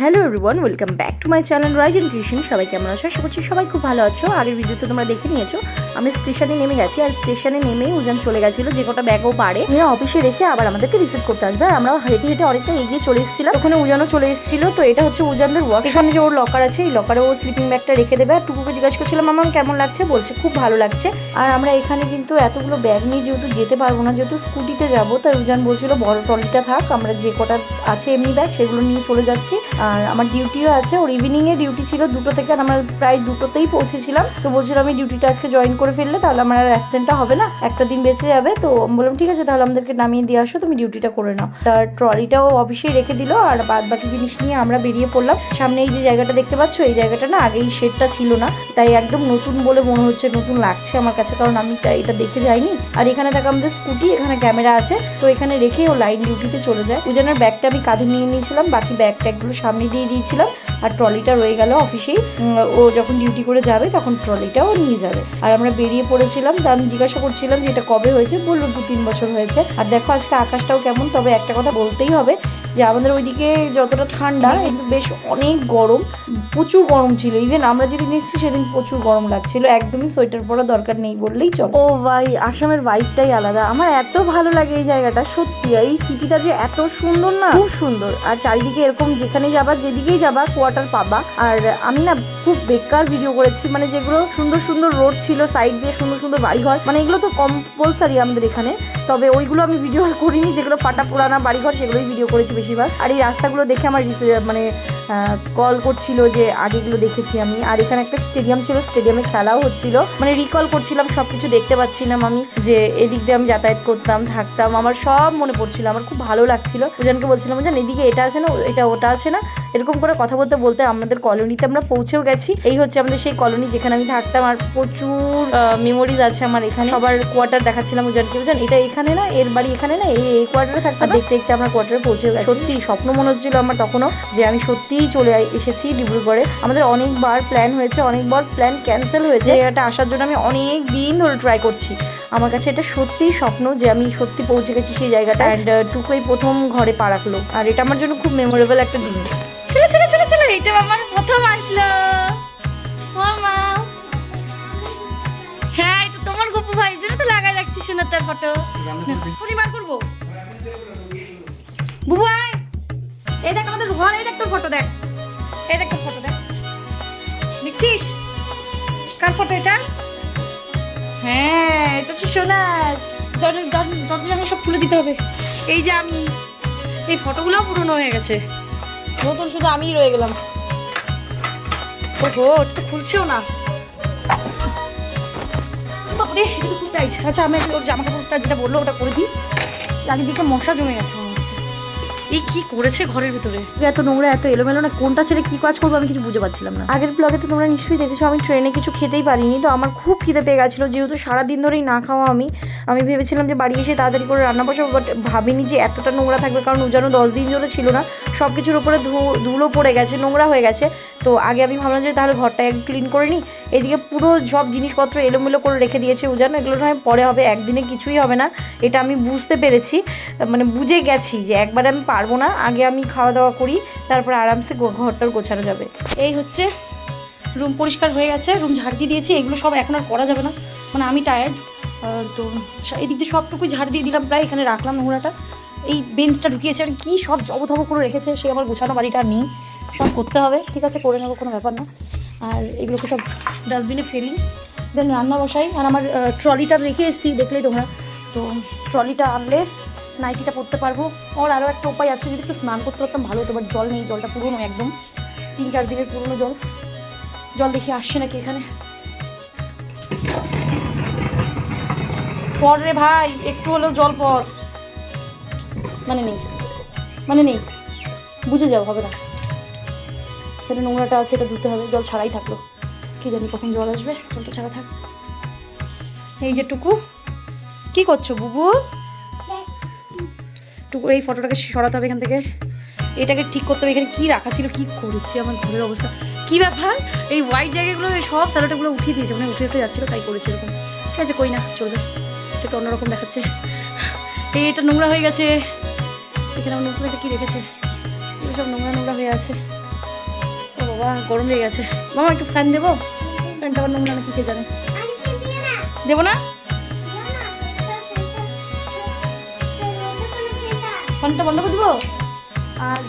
Hello everyone, welcome back to my channel Rise and Creation. সবাই কেমন আছো? আশা করছি সবাই খুব ভালো আছো। আগের ভিডিওতে তোমরা দেখে নিয়েছো আমি স্টেশনে নেমে গেছি, আর স্টেশনে নেমেই উজান চলে গেছিলো যে কটা ব্যাগও পারে নিয়ে অফিসে রেখে আবার আমাদেরকে রিসিভ করতে আসবে। আর আমরা হেঁটে হেঁটে অনেকটা এগিয়ে চলে এসেছিলাম, ওখানে উজানও চলে এসেছিলো। তো এটা হচ্ছে উজানদের ওয়ার্ক, এখানে যে ওর লকার আছে এই লকারে ও স্লিপিং ব্যাগটা রেখে দেবে। আর টুকুকে জিজ্ঞাসা করছিলাম আমার কেমন লাগছে, বলছে খুব ভালো লাগছে। আর আমরা এখানে কিন্তু এতগুলো ব্যাগ নিয়ে যেহেতু যেতে পারবো না, যেহেতু স্কুটিতে যাবো, তাই উজান বলছিল বড় ট্রলিটা থাক, আমরা যে কটা আছে এমনি ব্যাগ সেগুলো নিয়ে চলে যাচ্ছি। আর আমার ডিউটিও আছে, ওর ইভিনিংয়ে ডিউটি ছিল 2টো থেকে, আর আমরা প্রায় 2টোতেই পৌঁছেছিলাম। তো বলছিলাম আমি ডিউটিটা আজকে জয়েন করে ফেললে তাহলে আমার আর অ্যাবসেন্টটা হবে না, একটা দিন বেঁচে যাবে। তো বললাম ঠিক আছে, তাহলে আমাদেরকে নামিয়ে দিয়ে আসো, তুমি ডিউটিটা করে নাও। তার ট্রলিটাও অফিসেই রেখে দিল, আর বাদ বাকি জিনিস নিয়ে আমরা বেরিয়ে পড়লাম। সামনে এই যে জায়গাটা দেখতে পাচ্ছ, এই জায়গাটা না আগে এই শেডটা ছিল না, তাই একদম নতুন বলে মনে হচ্ছে, নতুন লাগছে আমার কাছে, কারণ আমি এটা দেখে যাইনি। আর এখানে থাকে আমাদের স্কুটি, এখানে ক্যামেরা আছে, তো এখানে রেখে ও লাইন ডিউটিতে চলে যায়। উজানের ব্যাগটা আমি কাঁধে নিয়ে নিয়েছিলাম, বাকি ব্যাগ ট্যাগগুলো সামনে দিয়ে দিয়েছিলাম, আর ট্রলিটা রয়ে গেল অফিসেই। ও যখন ডিউটি করে যাবে তখন ট্রলিটাও নিয়ে যাবে। আর আমরা বেরিয়ে পড়েছিলাম, তা আমি জিজ্ঞাসা করছিলাম যে এটা কবে হয়েছে, বললো 2-3 বছর হয়েছে। আর দেখো আজকে আকাশটাও কেমন, তবে একটা কথা বলতেই হবে যে আমাদের ওইদিকে যতটা ঠান্ডা কিন্তু বেশ অনেক গরম, প্রচুর গরম ছিল। ইভেন আমরা যেদিন এসেছি সেদিন প্রচুর গরম লাগছিল, একদমই সোয়েটার পরা দরকার নেই বললেই চলে। ও ভাই, আসামের ভাইবটাই আলাদা, আমার এত ভালো লাগে এই জায়গাটা। সত্যি এই সিটিটা যে এত সুন্দর না, খুব সুন্দর। আর চারিদিকে এরকম যেখানে যাবা, যেদিকেই যাবা কোয়ার্টার পাবা। আর আমি না খুব বেকার ভিডিও করেছি, মানে যেগুলো সুন্দর সুন্দর রোড ছিল, সাইড দিয়ে সুন্দর সুন্দর বাড়িঘর, মানে এগুলো তো কম্পালসারি আমাদের এখানে, তবে ওইগুলো আমি ভিডিও করিনি। যেগুলো ফাটা পুরানা বাড়িঘর সেগুলোই ভিডিও করেছি বেশিরভাগ। আর এই রাস্তাগুলো দেখে আমার মানে কল করছিল যে আগেগুলো দেখেছি আমি। আর এখানে একটা স্টেডিয়াম ছিল, স্টেডিয়ামে খেলাও হচ্ছিল, মানে রিকল করছিলাম, সব কিছু দেখতে পাচ্ছিলাম আমি, যে এদিক দিয়ে আমি যাতায়াত করতাম থাকতাম, আমার সব মনে পড়ছিল, আমার খুব ভালো লাগছিল। দুজনকে বলছিলাম যে এদিকে এটা আছে না, এটা ওটা আছে না, এরকম করে কথা বলতে বলতে আমাদের কলোনিতে আমরা পৌঁছেও গেছি। এই হচ্ছে আমাদের সেই কলোনি যেখানে আমি থাকতাম, আর প্রচুর মেমোরিজ আছে আমার এখানে। সবার কোয়ার্টার দেখাচ্ছিলাম উজানকে, বুঝলেন এটা এখানে না, এর বাড়ি এখানে না, এই কোয়ার্টারে থাকতাম। দেখতে দেখতে আমরা কোয়ার্টারে পৌঁছে গেছি। সত্যি স্বপ্ন মনে হচ্ছিল আমার তখনও যে আমি সত্যিই চলে এসেছি ডিব্রুগড়ে। আমাদের অনেকবার প্ল্যান হয়েছে, অনেকবার প্ল্যান ক্যান্সেল হয়েছে, এটা আসার জন্য আমি অনেক দিন ধরে ট্রাই করছি। আমার কাছে এটা সত্যিই স্বপ্ন যে আমি সত্যি পৌঁছে গেছি সেই জায়গাটা। অ্যান্ড টুকুই প্রথম ঘরে পা রাখলো, আর এটা আমার জন্য খুব মেমোরেবল একটা দিন। চলো চলো চলো চলো, এটা আমার প্রথম আসলো মামা। হ্যাঁ, এটা তোমার গপু ভাইয়ের জন্য তো লাগাই রাখছি সোনাটার ফটো। পরিবার করবো বুবু ভাই, এই দেখ আমাদের ঘর, এই দেখ তোর ফটো, দেখ এই দেখ তোর ফটো, দেখ দেখছিস কার ফটো এটা? হ্যাঁ, এটা হচ্ছে সোনার। দরজা সব খুলে দিতে হবে। এই যে আমি, এই ফটোগুলো পুরনো হয়ে গেছে, নতুন শুধু আমিই রয়ে গেলাম। ওহো, ওটা তো খুলছেও না। বাপরে, এটা তো খুব টাইট। আচ্ছা, আমি ওর জামা কাপড়টা যেটা বললো ওটা করে দিই। চারিদিকে মশা জমে গেছে মনে হচ্ছে। এই কি করেছে ঘরের ভিতরে, এত নোংরা, এত এলোমেলো না, কোনটা ছেড়ে কি কাজ করবো আমি কিছু বুঝে পাচ্ছিলাম না। আগের ব্লগে তো তোমরা নিশ্চয়ই দেখেছো আমি ট্রেনে কিছু খেতেই পারিনি, তো আমার খুব খিদে পেয়ে গেছিলো, যেহেতু সারাদিন ধরেই না খাওয়া আমি ভেবেছিলাম যে বাড়ি এসে তাড়াতাড়ি করে রান্না বসাবো, বাট ভাবিনি যে এতটা নোংরা থাকবে, কারণ উজানো 10 দিন ধরে ছিল না, সব কিছুর উপরে ধুলো পড়ে গেছে, নোংরা হয়ে গেছে। তো আগে আমি ভাবলাম যে তাহলে ঘরটা একটু ক্লিন করে নিই। এদিকে পুরো সব জিনিসপত্র এলোমেলো করে রেখে দিয়েছে উজানো, এগুলো নয় পরে হবে, একদিনে কিছুই হবে না, এটা আমি বুঝতে পেরেছি, মানে বুঝে গেছি যে একবারে আমি পারবো না, আগে আমি খাওয়া দাওয়া করি, তারপর আরামসে ঘরটার গোছানো যাবে। এই হচ্ছে রুম পরিষ্কার হয়ে গেছে, রুম ঝাড় দিয়ে দিয়েছি, এগুলো সব এখন আর করা যাবে না, মানে আমি টায়ার্ড। তো এই দিক দিয়ে সবটুকুই ঝাড় দিয়ে দিলাম, প্রায় এখানে রাখলাম নোংরাটা। এই বেঞ্চটা ঢুকিয়েছে, আর কী সব জবথব করে রেখেছে, সে আমার গোছানো বাড়িটা নেই, সব করতে হবে, ঠিক আছে করে নেবো, কোনো ব্যাপার না। আর এগুলোকে সব ডাস্টবিনে ফেলি, দেন রান্না বসাই। আর আমার ট্রলিটা রেখে এসেছি, দেখলেই তোমরা, তো ট্রলিটা আনলে নাইটিটা পরতে পারবো। আর আরও একটা উপায় আছে, যদি একটু স্নান করতে পারতাম ভালো হতো, বাট জল নেই, জলটা পুরনো, একদম 3-4 দিনের পুরনো জল দেখি আসছে নাকি এখানে। পর রে ভাই, একটু হলেও জল পর, মানে নেই, বুঝে যাও, হবে না। এখানে নোংরাটা আছে, এটা ধুতে হবে, জল ছাড়াই থাকলো, কি জানি কখন জল আসবে, জলটা ছাড়া থাক। এই যে টুকু, কি করছো বুবু? টুকু এই ফটোটাকে সরাতে হবে এখান থেকে, এটাকে ঠিক করতে হবে। এখানে কি রাখা ছিল, কি করেছি, আমার ঘরের অবস্থা কি ব্যাপার, এই হোয়াইট জায়গাগুলো সব স্যালোটাগুলো উঠিয়ে দিয়েছে, মানে উঠে যাচ্ছিলো তাই করেছে এরকম। ঠিক আছে, কই না, চলবে, এটা অন্যরকম দেখাচ্ছে। এটা নোংরা হয়ে গেছে, এখানে আমার নতুন একটা কী রেখেছে, এগুলো সব নোংরা হয়ে আছে। বাবা গরম লেগে গেছে। মামা একটু ফ্যান দেবো? ফ্যানটা আবার নোংরা নাকি কে জানে। দেবো না? ফোনটা বন্ধ করে দেবো। আর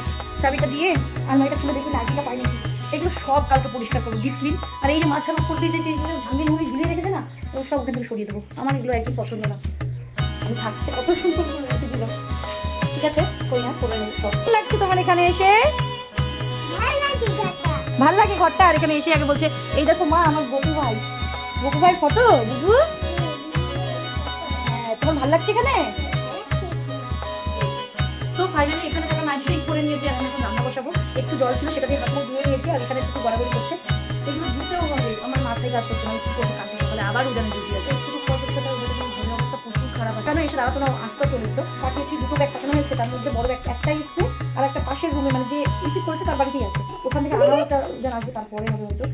চাবিটা দিয়ে আলমারিটা খুলে দেখি নাইটিটা পাই নাকি। এগুলো সব কালকে পরিষ্কার করবো, ডিপ ক্লিন। আর এই যে মাছার উপর দিয়ে যে ঝাঙ্গি ঝুড়ি ঝুলিয়ে রেখেছে না, এগুলো সব ওখান থেকে সরিয়ে দেবো। আমার এগুলো একদম পছন্দ না। আমি থাকতে কত সুন্দর করে রেখেছিলাম। ঠিক আছে, কই না করে নেব। সব লাগছে তোমার এখানে এসে? ভাল লাগে ঘরটা। আর এখানে এসে আগে বলছে এই দেখো মা আমার বকু ভাই ফটো। বুবু হ্যাঁ, তোমার ভাল লাগছে এখানে? সো ফাইনালি এখানে তো নাইটি করে নিয়েছি। এখন এখন রান্না বসাবো। একটু জল ছিল, সেটা দিয়ে হাত মুখ ধুয়ে নিয়েছি। আর এখানে একটু গড়াগড়ি করছে। এগুলো ধুতেও হবে, আমার মাথায় কাজ করছে না। কি করবো কালকে সকালে আবার উজানে ডিউটি আছে। একটু পরবর্তীতে ঘরের অবস্থা প্রচুর খারাপ আছে। কেন এসে দাঁড়াতো না, আসতে চলে যেত। পাঠিয়েছি, দুটো ব্যাগ পাঠানো হয়েছে। তার মধ্যে বড় ব্যাগ একটাই এসছে, আর একটা পাশের রুমে মানে যে রিসিভ করেছে তার বাড়িতেই আছে। ওখান থেকে আরও একটা উজান আসবে, তারপরে হবে হয়তো।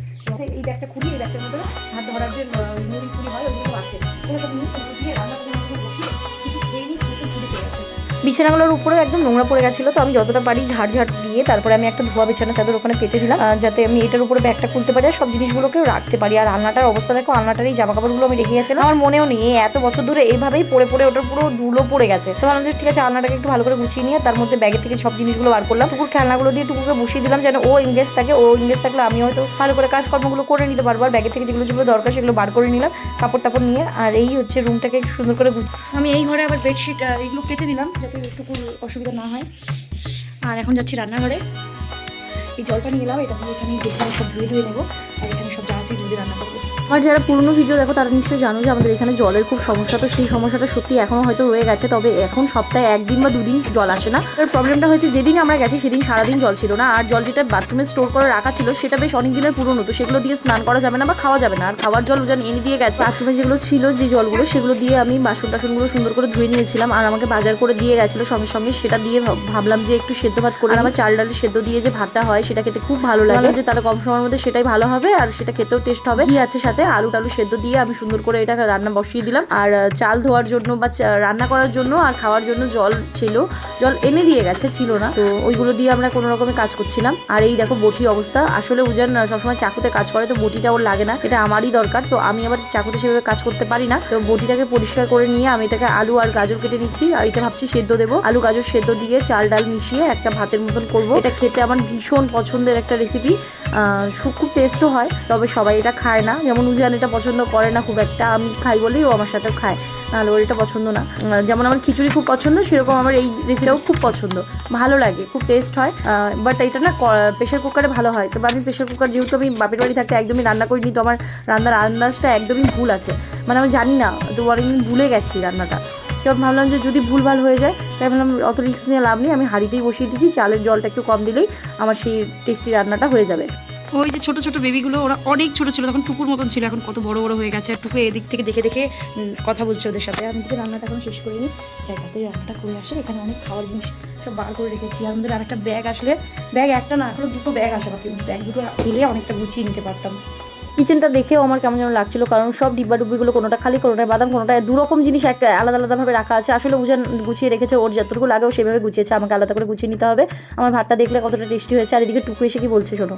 এই ব্যাগটা খুলি, এই ব্যাগটার মধ্যে হাত ধরার যে মুড়ি ফুড়ি হয় ওগুলো আছে। ওগুলো সব নিয়ে দিয়ে রান্না করে বসিয়ে কিছু খেয়ে নিই। প্রচুর ঘুরে পেয়ে গেছে। বিছানাগুলোর উপরে একদম নোংরা পড়ে গেছিলো, তো আমি যতটা পারি ঝাড় দিয়ে তারপরে আমি একটা ধোয়া বিছানা চাদর ওখানে পেতে দিলাম, যাতে আমি এটার উপরে ব্যাগটা খুলতে পারি আর সব জিনিসগুলোকেও রাখতে পারি। আর আলনাটার অবস্থা দেখো, আলনাটার এই জামা কাপড়গুলো আমি রেখে গেছিলাম, আমার মনেও নেই এত বছর ধরে এইভাবেই পড়ে ওটার পুরো ধুলো পড়ে গেছে। তো ভাবলাম যে ঠিক আছে, আলনাটাকে একটু ভালো করে গুছিয়ে নিয়ে তার মধ্যে ব্যাগের থেকে সব জিনিসগুলো বার করলাম। টুকুর খেলনাগুলো দিয়ে টুকুকে বসিয়ে দিলাম, যেন ও এঙ্গেজ থাকে। ও এঙ্গেজ থাকলে আমি হয়তো ভালো করে কাজকর্মগুলো করে নিতে পারবো। আর ব্যাগের থেকে যেগুলো দরকার সেগুলো বার করে নিলাম, কাপড় টাপড় নিয়ে। আর এই হচ্ছে রুমটাকে একটু সুন্দর করে আমি এই ঘরে আবার বেডশিট এগুলো পেতে দিলাম, যাতে টুকুর অসুবিধা না হয়। আর এখন যাচ্ছি রান্নাঘরে। এই জলটা নিয়ে এলাম, এটা দিয়ে এখানে বেসিনে সব ধুয়ে নেবো। আর এখানে সব যা আছে ধুয়ে রান্না করবো। আর যারা পুরনো ভিডিও দেখো তারা নিশ্চয়ই জানো যে আমাদের এখানে জলের খুব সমস্যা। তো সেই সমস্যাটা সত্যি এখনও হয়তো রয়ে গেছে, তবে এখন সপ্তাহে একদিন বা দুদিন জল আসে না। এর প্রবলেমটা হয়েছে যেদিন আমরা গেছি সেদিন সারাদিন জল ছিল না। আর জল যেটা বাথরুমে স্টোর করে রাখা ছিল সেটা বেশ অনেক দিনের পুরনো, তো সেগুলো দিয়ে স্নান করা যাবে না বা খাওয়া যাবে না। আর খাওয়ার জল উজান এনে দিয়ে গেছে। বাথরুমে যেগুলো ছিল যে জলগুলো, সেগুলো দিয়ে আমি বাসনগুলো সুন্দর করে ধুয়ে নিয়েছিলাম। আর আমাকে বাজার করে দিয়ে গেছিলো সঙ্গে সঙ্গে, সেটা দিয়ে ভাবলাম যে একটু সেদ্ধ ভাত করে। আমার চাল ডালের সেদ্ধ দিয়ে যে ভাতটা হয় সেটা খেতে খুব ভালো লাগে, যে তারা কম সময়ের মধ্যে সেটাই ভালো হবে আর সেটা খেতেও টেস্ট হবে। ঘি আছে সাথে, আলু টালু সেদ্ধ দিয়ে আমি সুন্দর করে এটা রান্না বসিয়ে দিলাম। আর চাল ধোয়ার জন্য বা রান্না করার জন্য আর খাওয়ার জন্য জল ছিল, জল এনে দিয়ে গেছে, ছিল না। তো ওইগুলো দিয়ে আমরা কোনো রকমের কাজ করছিলাম। আর এই দেখো বটি অবস্থা। আসলে উজান সবসময় চাকুতে কাজ করে, তো বটিটা ওর লাগে না, এটা আমারই দরকার। তো আমি আবার চাকুতে সেভাবে কাজ করতে পারি না। তো বটিটাকে পরিষ্কার করে নিয়ে আমি এটাকে আলু আর গাজর কেটে নিচ্ছি। আর এটা ভাবছি সেদ্ধ দেবো, আলু গাজর সেদ্ধ দিয়ে চাল ডাল মিশিয়ে একটা ভাতের মতন করবো। এটা খেতে আমার ভীষণ পছন্দের একটা রেসিপি, খুব টেস্টও হয়। তবে সবাই এটা খায় না, যেমন উজান এটা পছন্দ করে না খুব একটা। আমি খাই বলেই ও আমার সাথে খায়, নাহলে ওর এটা পছন্দ না। যেমন আমার খিচুড়ি খুব পছন্দ, সেরকম আমার এই রেসিপিটাও খুব পছন্দ, ভালো লাগে, খুব টেস্ট হয়। বাট এটা না প্রেশার কুকারে ভালো হয়। তবে আমি প্রেশার কুকার, যেহেতু আমি বাপের বাড়ি থাকতে একদমই রান্না করিনি, তো আমার রান্নার আন্দাজটা একদমই ভুল আছে, মানে আমি জানি না, তো অনেকদিন ভুলে গেছি রান্নাটা। তো ভাবলাম যে যদি ভুলভাল হয়ে যায়, তাই ভাবলাম অত রিস্ক নিয়ে লাভ নেই, আমি হাঁড়িতেই বসিয়ে দিচ্ছি। চালের জলটা একটু কম দিলেই আমার সেই টেস্টি রান্নাটা হয়ে যাবে। ওই যে ছোট ছোট বেবিগুলো, ওরা অনেক ছোট ছিল তখন, টুকুর মতন ছিল, এখন কত বড় বড় হয়ে গেছে। টুকু এদিক থেকে দেখে দেখে কথা বলছে ওদের সাথে। আমি কিন্তু রান্নাটা এখন শেষ করিনি, যাই তাড়াতাড়ি রান্নাটা করে আসে। এখানে অনেক খাওয়ার জিনিস সব বার করে রেখেছি। আর আমাদের আরেকটা ব্যাগ আসলে, ব্যাগ একটা না, এখনো দুটো ব্যাগ আসে, বাকি ব্যাগ দুটো দিলে অনেকটা গুছিয়ে নিতে পারতাম। কিচেনটা দেখেও আমার কেমন যেন লাগছিল, কারণ সব ডিব্বা ডুব্বিগুলো কোনোটা খালি, কোনোটায় বাদাম, কোনোটায় দুরকম জিনিস একটা আলাদা আলাদাভাবে রাখা আছে। আসলে উজান গুছিয়ে রেখেছে, ওর যতটুকু লাগেও সেভাবে গুছিয়েছে, আমাকে আলাদা করে গুছিয়ে নিতে হবে। আমার ভাতটা দেখলে কতটা টেস্টি হয়েছে। আর এদিকে টুকু এসে কি বলছে শোনো,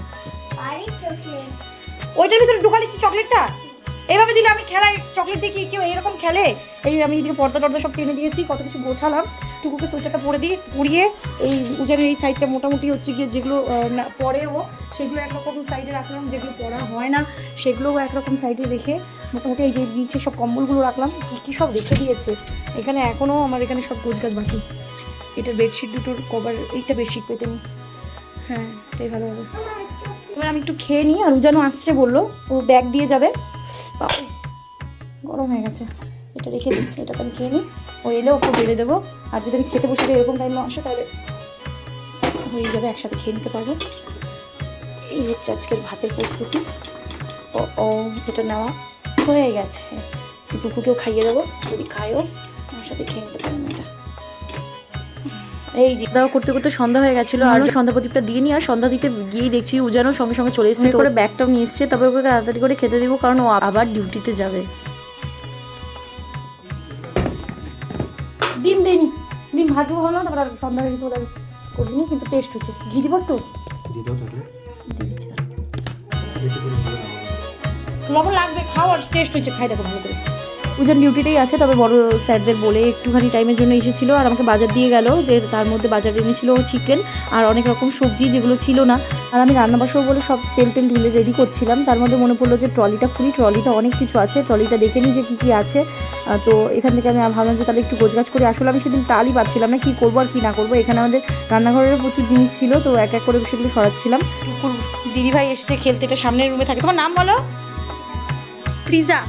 ওইটার ভিতরে ঢুকালিছি চকলেটটা, এইভাবে দিলে আমি খেলাই চকলেট দিয়ে কি কেউ এইরকম খেলে? এই আমি এদিকে পর্দা সব টেনে দিয়েছি, কত কিছু গোছালাম। টুকুকে সোয়েটারটা পরিয়ে এই উজানের এই সাইডটা মোটামুটি হচ্ছে গিয়ে যেগুলো পরেও সেগুলো একরকম সাইডে রাখলাম, যেগুলো পরা হয় না সেগুলোও একরকম সাইডে রেখে মোটামুটি এই যে নিচে সব কম্বলগুলো রাখলাম, কী সব রেখে দিয়েছে এখানে। এখনও আমার এখানে সব গোছগাছ বাকি। এটার বেডশিট দুটোর কভার, এইটা বেডশিট পেতে নিই, হ্যাঁ এটাই ভালো হবে। এবার আমি একটু খেয়ে নিই। আর উজানও আসছে বললো, ও ব্যাগ দিয়ে যাবে, গরম হয়ে গেছে, এটা রেখে দিই, এটা তো আমি খেয়ে নিই। ও এলে ওকে বেড়ে দেবো। আর যদি আমি খেতে বসে যাই এরকম টাইমে আসে, তাহলে হয়ে যাবে, একসাথে খেয়ে নিতে পারবো। এই হচ্ছে আজকের ভাতের প্রস্তুতি। ও এটা নেওয়া হয়ে গেছে, টুকুকেও খাইয়ে দেবো, যদি খায়ও আমার সাথে খেয়ে নিতে পারবো এটা। এই যে দাওয়া করতে করতে সন্ধ্যা হয়ে গেছিলো, আর সন্ধ্যা প্রদীপটা দিয়ে নিই। আর সন্ধ্যা দিতে গিয়েই দেখছি উজানও সঙ্গে সঙ্গে চলে এসেছে, করে ব্যাগটাও নিয়ে এসছে। তবে ওকে তাড়াতাড়ি করে খেতে দেবো, কারণ ও আবার ডিউটিতে যাবে। ডিম দিইনি, ডিম ভাজবো হলো, তারপর আর সন্ধ্যা হয়ে গেছে বলে করিনি, কিন্তু টেস্ট হচ্ছে। ঘি দিব একটু, দিয়ে দাও তাহলে দিয়ে দিচ্ছি দাঁড়াও। বেশি করে ভালো না লবণ লাগবে, খাওয়ার টেস্ট হয়েছে, খাই দেখো ভালো করে। উজান ডিউটিতেই আছে, তবে বড় স্যারদের বলে একটুখানি টাইমের জন্য এসেছিলো আর আমাকে বাজার দিয়ে গেল, যে তার মধ্যে বাজারে এনেছিল চিকেন আর অনেক রকম সবজি যেগুলো ছিল না। আর আমি রান্না বসাবো বলে সব তেল ঢেলে রেডি করছিলাম, তার মধ্যে মনে পড়লো যে ট্রলিটা খুলি, ট্রলিতে অনেক কিছু আছে, ট্রলিটা দেখে নিই যে কী কী আছে। তো এখান থেকে আমি ভাবলাম যে তাহলে একটু গোছগাছ করি। আসলে আমি সেদিন টালই পাচ্ছিলাম না কী করবো আর কী না করবো। এখানে আমাদের রান্নাঘরেরও প্রচুর জিনিস ছিল, তো এক এক করে সেগুলো সরাচ্ছিলাম। টুকুর দিদিভাই এসছে খেলতে, এটা সামনের রুমে থাকে। তোমার নাম বলো? প্রিজা।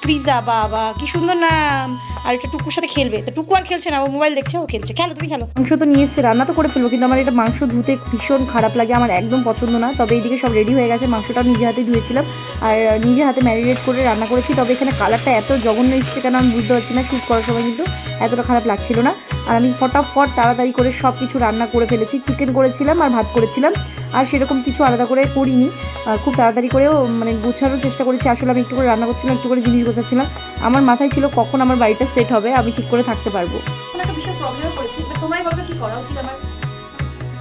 প্রিজা, বাবা কি সুন্দর নাম। আর এটা টুকুর সাথে খেলবে, তো টুকু আর খেলছে না, ও মোবাইল দেখছে, ও খেলছে। খেলো, তুমি খেলো। মাংস তো নিয়ে এসছে, রান্না তো করে ফেলবো, কিন্তু আমার এটা মাংস ধুতে ভীষণ খারাপ লাগে, আমার একদম পছন্দ না। তবে এইদিকে সব রেডি হয়ে গেছে, মাংসটাও নিজে হাতে ধুয়েছিলাম আর নিজে হাতে ম্যারিনেট করে রান্না করেছি। তবে এখানে কালারটা এত জঘন্য এসছে কেন আমি বুঝতে পারছি না, শ্যুট করার সময় কিন্তু এতটা খারাপ লাগছিল না। আর আমি ফটাফট তাড়াতাড়ি করে সব কিছু রান্না করে ফেলেছি। চিকেন করেছিলাম আর ভাত করেছিলাম, আর সেরকম কিছু আলাদা করে করিনি। খুব তাড়াতাড়ি করেও মানে গোছানোর চেষ্টা করেছি। আসলে আমি একটু করে রান্না করছিলাম, একটু করে জিনিস গোছাচ্ছিলাম। আমার মাথায় ছিল কখন আমার বাড়িটা সেট হবে, আমি ঠিক করে থাকতে পারবো। কোনো একটা ভীষণ প্রবলেমে পড়েছি, এবার তোমরাই বলো কি করা উচিত আমার।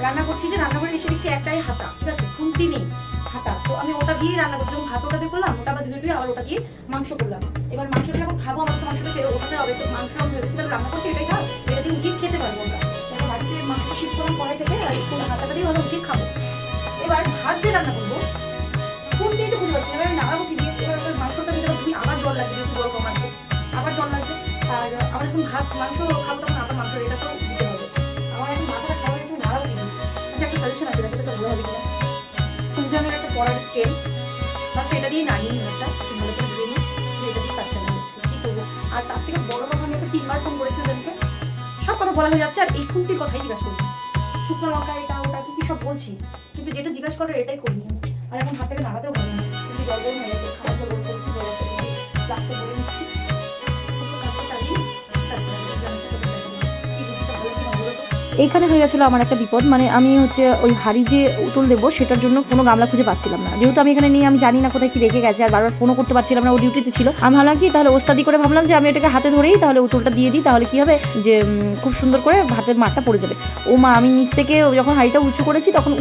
রান্না করছি, যে রান্না করে এসে দিচ্ছি একটাই হাতা, ঠিক আছে, খুন্তি নেই হাতা, তো আমি ওটা দিয়েই রান্না করছি। যখন ভাত ওটা দিয়ে করলাম, ওটা আবার ধুয়ে আবার ওটা দিয়ে মাংস করলাম। এবার মাংসটা যখন খাবো, আমার তো মাংসটা ফেরত ওঠাতে হবে, তো মাংস আমি ভেবেছিলাম রান্না করছি এটাই খাও, এটা দিয়ে উঠিয়ে খেতে পারবো আমরা। এবার বাড়িতে মাংসটা শিফট করলাম কড়াই থেকে, আর একটু হাতাটা দিয়ে আমরা উঠিয়ে খাবো। এবার ভাত দিয়ে রান্না করবো, খুন্তি তো বুঝতে পারছি, এবার নাড়াবো কি দিয়ে। এবার ওটা মাংসটা দিয়ে ধুই, আবার জল লাগবে, যেহেতু জল কম আছে আবার জল লাগবে। আর আমার যখন ভাত মাংস খাবো তখন আবার মাংস এটা তো দিতে হবে। আমার এখন মাথাটা খাওয়া গেছে, নাড়াবো কি। আচ্ছা, একটা সাজেশন আছে, দেখো তো ভালো হবে কিনা। সুজানের একটা পড়ার স্কেল, ভাবছি এটা দিয়ে নাড়িয়ে নিই, একটা একটু ভালো করে ধুয়ে নিই, এটা দিয়ে কাচ্চা না হচ্ছে কী করবো। আর তার থেকে বড় কথা, আমি একটা 3বার ফোন করেছি ওদেরকে, সব কথা বলা হয়ে যাচ্ছে, আর এই খুন্তির কথাই জিজ্ঞাসা করছি। শুকনো লঙ্কা এটা ওটা কী কী সব বলছি, কিন্তু যেটা জিজ্ঞাসা করার এটাই করিনি। আর এখন হাতটাকে নাড়াতেও হবে না, কিন্তু জল গরম হয়ে গেছে, খাবার জল গরম করছি, জল আছে ফ্লাক্সে বলে নিচ্ছি। কাজটা চালিয়ে তারপরে কি বুদ্ধিটা ভালো কিনা বলো তো। এইখানে হয়ে গেছিলো আমার একটা বিপদ, মানে আমি হচ্ছে ওই হাঁড়ি যে উতল দেবো সেটার জন্য কোনো গামলা খুঁজে পাচ্ছিলাম না। যেহেতু আমি এখানে নিয়ে আমি জানি না কোথায় কি রেখে গেছে, আর বারবার ফোনও করতে পারছিলাম না, ও ডিউটিতে ছিল। আমি ভাবলাম কি তাহলে ওস্তাদি করে ভাবলাম যে আমি এটাকে হাতে ধরেই তাহলে উতলটা দিয়ে দিই, তাহলে কি হবে যে খুব সুন্দর করে ভাতের মারটা পড়ে যাবে। ও মা, আমি নিচ থেকে যখন হাঁড়িটা উঁচু করেছি তখন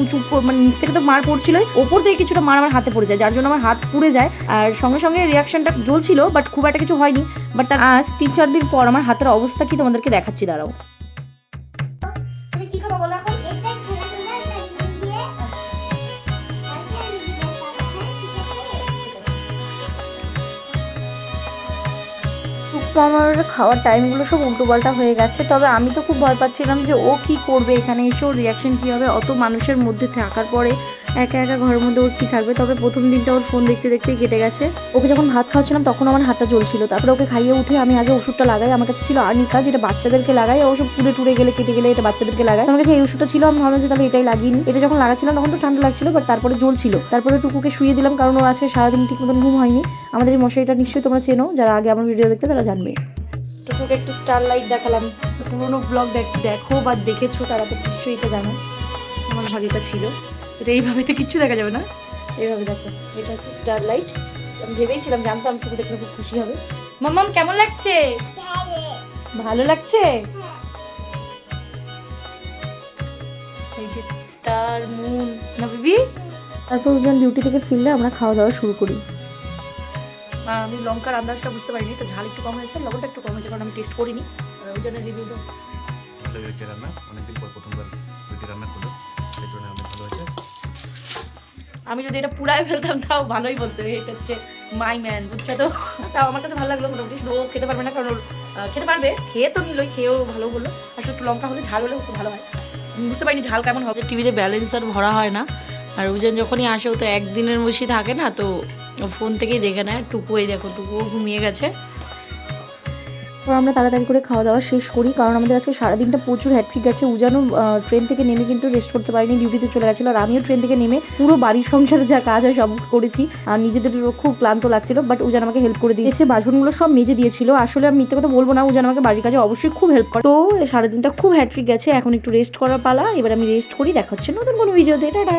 মানে নিচ থেকে তো মার পড়ছিল, ওপর থেকে কিছুটা মার আমার হাতে পড়ে যায়, যার জন্য আমার হাত পুড়ে যায়। আর সঙ্গে সঙ্গে রিয়াকশনটা জ্বলছিল, বাট খুব একটা কিছু হয়নি। বাট তার আজ 3-4 দিন পর আমার হাতের অবস্থা কি তোমাদেরকে দেখাচ্ছি, দাঁড়াও। তুমি কি খাবা বলো এখন? তো আমার খাওয়ার টাইমগুলো সব উল্টোপাল্টা হয়ে গেছে। তবে আমি তো খুব ভয় পাচ্ছিলাম যে ও কি করবে এখানে এসে, ওর রিয়াকশন কী হবে, অত মানুষের মধ্যে থাকার পরে একা একা ঘরের মধ্যে ওর কী থাকবে। তবে প্রথম দিনটা ওর ফোন দেখতে দেখতেই কেটে গেছে। ওকে যখন ভাত খাওয়াচ্ছিলাম তখন আমার হাতটা জ্বলছিল, তারপরে ওকে খাইয়ে উঠে আমি আগে ওষুধটা লাগাই। আমার কাছে ছিল আর্নিকা, যেটা বাচ্চাদেরকে লাগাই, ও সব পুড়ে গেলে কেটে গেলে এটা বাচ্চাদেরকে লাগাই। আমার কাছে এই ওষুধটা ছিল, আমি ভাবলাম যে তাহলে এটাই লাগিয়ে নিই। এটা যখন লাগাচ্ছিলাম তখন তো ঠান্ডা লাগছিল, বাট তারপরে জ্বলছিল। তারপরে টুকুকে শুয়ে দিলাম, কারণ ওর আজকে সারাদিন ঠিক মতন ঘুম হয়নি। আমাদের এই মশারিটা নিশ্চয়ই তোমরা চেনো, যারা আগে আমার ভিডিও দেখতে তারা জানবে। টুকুকে একটু স্টার লাইট দেখালাম, পুরোনো ব্লগ দেখো বা দেখেছো তারা তো নিশ্চয়ই এটা জানো। আমার ঘর এটা ছিল, এটা এইভাবে তো কিচ্ছু দেখা যাবে না, এইভাবে দেখো, এটা হচ্ছে স্টার লাইট। আমি ভেবেছিলাম, জানতাম টুকু দেখলে খুব খুশি হবে। মাম্মাম কেমন লাগছে? ভালো লাগছে? এই যে স্টার মুন না বেবি। তারপর ওজন ডিউটি থেকে ফিরলে আমরা খাওয়া দাওয়া শুরু করি। আমি লঙ্কার আন্দাজটা বুঝতে পারিনি, তো ঝাল একটু কম হয়েছে, লবণটা একটু কম হয়েছে, কারণ আমি টেস্ট করিনি। ওই জন্য রিভিউ দাও। ভালো হয়েছে রান্না, অনেকদিন পর প্রথমবার রুটি রান্না করলো, সেই জন্য অনেক ভালো হয়েছে। আমি যদি এটা পুরাই ফেলতাম তাও ভালোই বলতো, এটা হচ্ছে মাই ম্যান, বুঝছো তো। তাও আমার কাছে ভালো লাগলো মোটামুটি। শুধু ও খেতে পারবে না, কারণ ওর খেতে পারবে, খেয়ে তো নিলই, খেয়েও ভালো বললো। আসলে একটু লঙ্কা হলে, ঝাল হলে খুব ভালো হয়। বুঝতে পারিনি ঝাল কেমন হবে। টিভিতে ব্যালেন্স আর ভরা হয় না, আর ওজন যখনই আসে ও তো একদিনের বেশি থাকে না, তো ফোন থেকেই দেখে নেয়। টুকু এই দেখো, টুকুও ঘুমিয়ে গেছে। তো আমরা তাড়াতাড়ি করে খাওয়া দাওয়া শেষ করি, কারণ আমাদের আজকে সারাদিনটা প্রচুর হ্যাট্রিক গেছে। উজানও ট্রেন থেকে নেমে কিন্তু রেস্ট করতে পারিনি, ডিউটিতে চলে গেছিলো। আর আমিও ট্রেন থেকে নেমে পুরো বাড়ির সংসারে যা কাজ হয় সব করেছি, আর নিজেদের খুব ক্লান্ত লাগছিল। বাট উজান আমাকে হেল্প করে দিয়েছে, বাসনগুলো সব মেজে দিয়েছিল। আসলে আমি মিথ্যে কথা বলবো না, উজান আমাকে বাড়ির কাজে অবশ্যই খুব হেল্প করে। তো সারাদিনটা খুব হ্যাট্রিক গেছে, এখন একটু রেস্ট করার পালা। এবার আমি রেস্ট করি, দেখা হচ্ছে নতুন কোনো ভিডিওতে। টাটা।